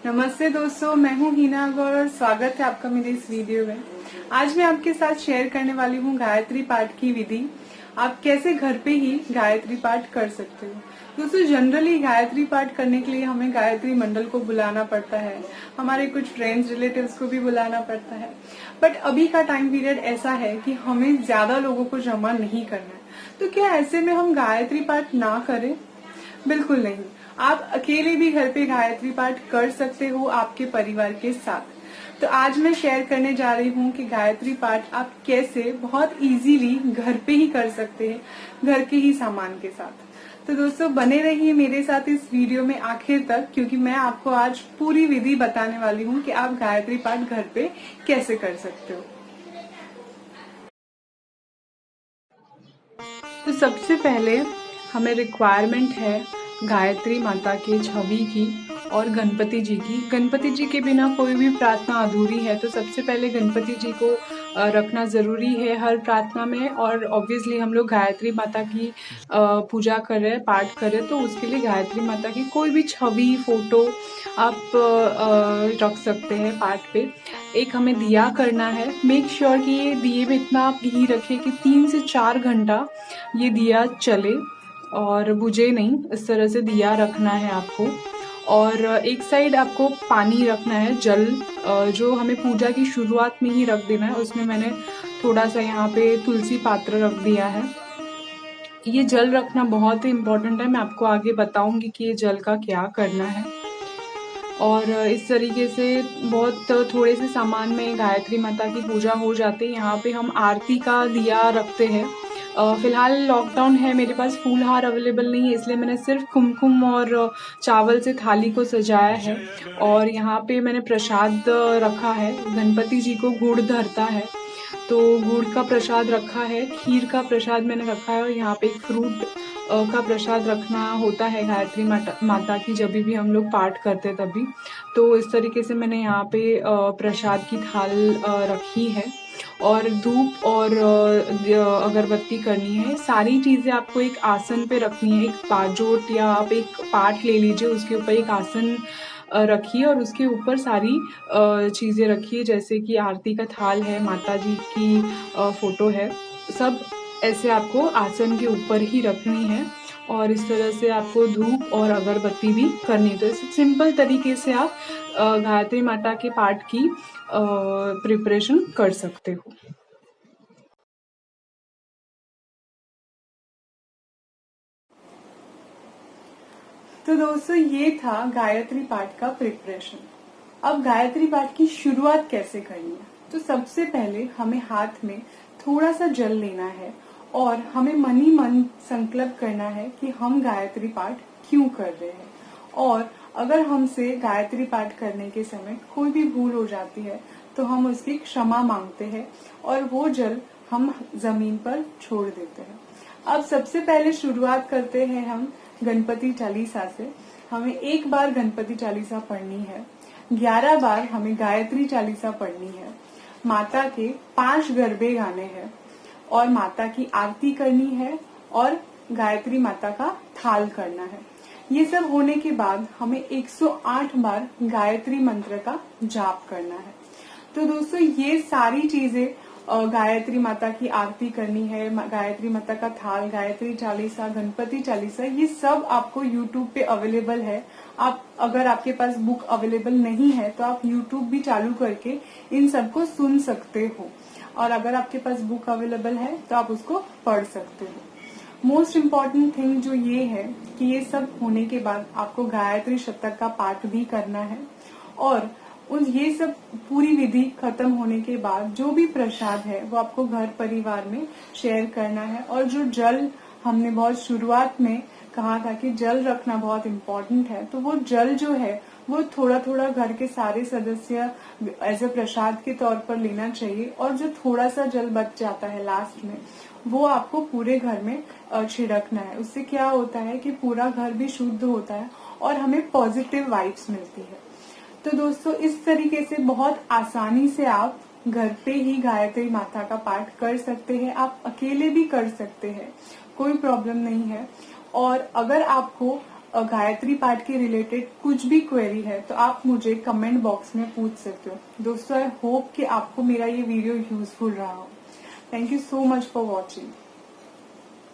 नमस्ते दोस्तों, मैं हूँ हीना गौर और स्वागत है आपका मेरे इस वीडियो में। आज मैं आपके साथ शेयर करने वाली हूँ गायत्री पाठ की विधि। आप कैसे घर पे ही गायत्री पाठ कर सकते हो। दोस्तों, जनरली गायत्री पाठ करने के लिए हमें गायत्री मंडल को बुलाना पड़ता है, हमारे कुछ फ्रेंड्स रिलेटिव्स को भी बुलाना पड़ता है। बट अभी का टाइम पीरियड ऐसा है कि हमें ज्यादा लोगों को जमा नहीं करना है। तो क्या ऐसे में हम गायत्री पाठ ना करें? बिल्कुल नहीं। आप अकेले भी घर पे गायत्री पाठ कर सकते हो आपके परिवार के साथ। तो आज मैं शेयर करने जा रही हूँ कि गायत्री पाठ आप कैसे बहुत इजीली घर पे ही कर सकते हैं, घर के ही सामान के साथ। तो दोस्तों, बने रहिए मेरे साथ इस वीडियो में आखिर तक, क्योंकि मैं आपको आज पूरी विधि बताने वाली हूँ कि आप गायत्री पाठ घर पे कैसे कर सकते हो। तो सबसे पहले हमें रिक्वायरमेंट है गायत्री माता के छवि की और गणपति जी की। गणपति जी के बिना कोई भी प्रार्थना अधूरी है, तो सबसे पहले गणपति जी को रखना ज़रूरी है हर प्रार्थना में। और ऑब्वियसली हम लोग गायत्री माता की पूजा कर रहे हैं, पाठ कर रहे हैं, तो उसके लिए गायत्री माता की कोई भी छवि, फोटो आप रख सकते हैं पाठ पे। एक हमें दिया करना है। मेक श्योर कि ये दिए में इतना आप घी रखें कि 3 से 4 घंटा ये दिया चले और बुझे नहीं। इस तरह से दिया रखना है आपको। और एक साइड आपको पानी रखना है, जल जो हमें पूजा की शुरुआत में ही रख देना है। उसमें मैंने थोड़ा सा यहाँ पे तुलसी पात्र रख दिया है। ये जल रखना बहुत ही इम्पोर्टेंट है। मैं आपको आगे बताऊंगी कि ये जल का क्या करना है। और इस तरीके से बहुत थोड़े से सामान में गायत्री माता की पूजा हो जाती है। यहाँ पे हम आरती का दिया रखते हैं। फिलहाल लॉकडाउन है, मेरे पास फूलहार अवेलेबल नहीं है, इसलिए मैंने सिर्फ कुमकुम और चावल से थाली को सजाया है। और यहाँ पे मैंने प्रसाद रखा है। गणपति जी को गुड़ धरता है, तो गुड़ का प्रसाद रखा है। खीर का प्रसाद मैंने रखा है और यहाँ पे एक फ्रूट का प्रसाद रखना होता है गायत्री माता की जब भी हम लोग पाठ करते तभी। तो इस तरीके से मैंने यहाँ पे प्रसाद की थाल रखी है। और धूप और अगरबत्ती करनी है। सारी चीज़ें आपको एक आसन पे रखनी है। एक पाजोट या आप एक पाठ ले लीजिए, उसके ऊपर एक आसन रखिए और उसके ऊपर सारी चीज़ें रखिए, जैसे कि आरती का थाल है, माता जी की फोटो है। सब ऐसे आपको आसन के ऊपर ही रखनी है। और इस तरह से आपको धूप और अगरबत्ती भी करनी है। तो इस सिंपल तरीके से आप गायत्री माता के पाठ की प्रिपरेशन कर सकते हो। तो दोस्तों, ये था गायत्री पाठ का प्रिपरेशन। अब गायत्री पाठ की शुरुआत कैसे करनी है। तो सबसे पहले हमें हाथ में थोड़ा सा जल लेना है और हमें मन ही मन संकल्प करना है कि हम गायत्री पाठ क्यों कर रहे हैं। और अगर हमसे गायत्री पाठ करने के समय कोई भी भूल हो जाती है तो हम उसकी क्षमा मांगते हैं और वो जल हम जमीन पर छोड़ देते हैं। अब सबसे पहले शुरुआत करते हैं हम गणपति चालीसा से। हमें एक बार गणपति चालीसा पढ़नी है, 11 बार हमें गायत्री चालीसा पढ़नी है, माता के 5 गरबे गाने हैं और माता की आरती करनी है और गायत्री माता का थाल करना है। ये सब होने के बाद हमें 108 बार गायत्री मंत्र का जाप करना है। तो दोस्तों, ये सारी चीजें गायत्री माता की आरती करनी है, गायत्री माता का थाल, गायत्री चालीसा, गणपति चालीसा, ये सब आपको YouTube पे अवेलेबल है। आप अगर आपके पास बुक अवेलेबल नहीं है तो आप YouTube भी चालू करके इन सबको सुन सकते हो। और अगर आपके पास बुक अवेलेबल है तो आप उसको पढ़ सकते हो। मोस्ट इम्पॉर्टेंट थिंग जो ये है कि ये सब होने के बाद आपको गायत्री शतक का पाठ भी करना है। और ये सब पूरी विधि खत्म होने के बाद जो भी प्रसाद है वो आपको घर परिवार में शेयर करना है। और जो जल हमने बहुत शुरुआत में कहा था कि जल रखना बहुत इम्पोर्टेंट है, तो वो जल जो है वो थोड़ा थोड़ा घर के सारे सदस्य एज ए प्रसाद के तौर पर लेना चाहिए। और जो थोड़ा सा जल बच जाता है लास्ट में, वो आपको पूरे घर में छिड़कना है। उससे क्या होता है कि पूरा घर भी शुद्ध होता है और हमें पॉजिटिव वाइब्स मिलती है। तो दोस्तों, इस तरीके से बहुत आसानी से आप घर पे ही गायत्री माता का पाठ कर सकते हैं। आप अकेले भी कर सकते हैं, कोई प्रॉब्लम नहीं है। और अगर आपको गायत्री पाठ के रिलेटेड कुछ भी क्वेरी है तो आप मुझे कमेंट बॉक्स में पूछ सकते हो। दोस्तों, आई होप कि आपको मेरा ये वीडियो यूजफुल रहा हो। Thank you so much for watching.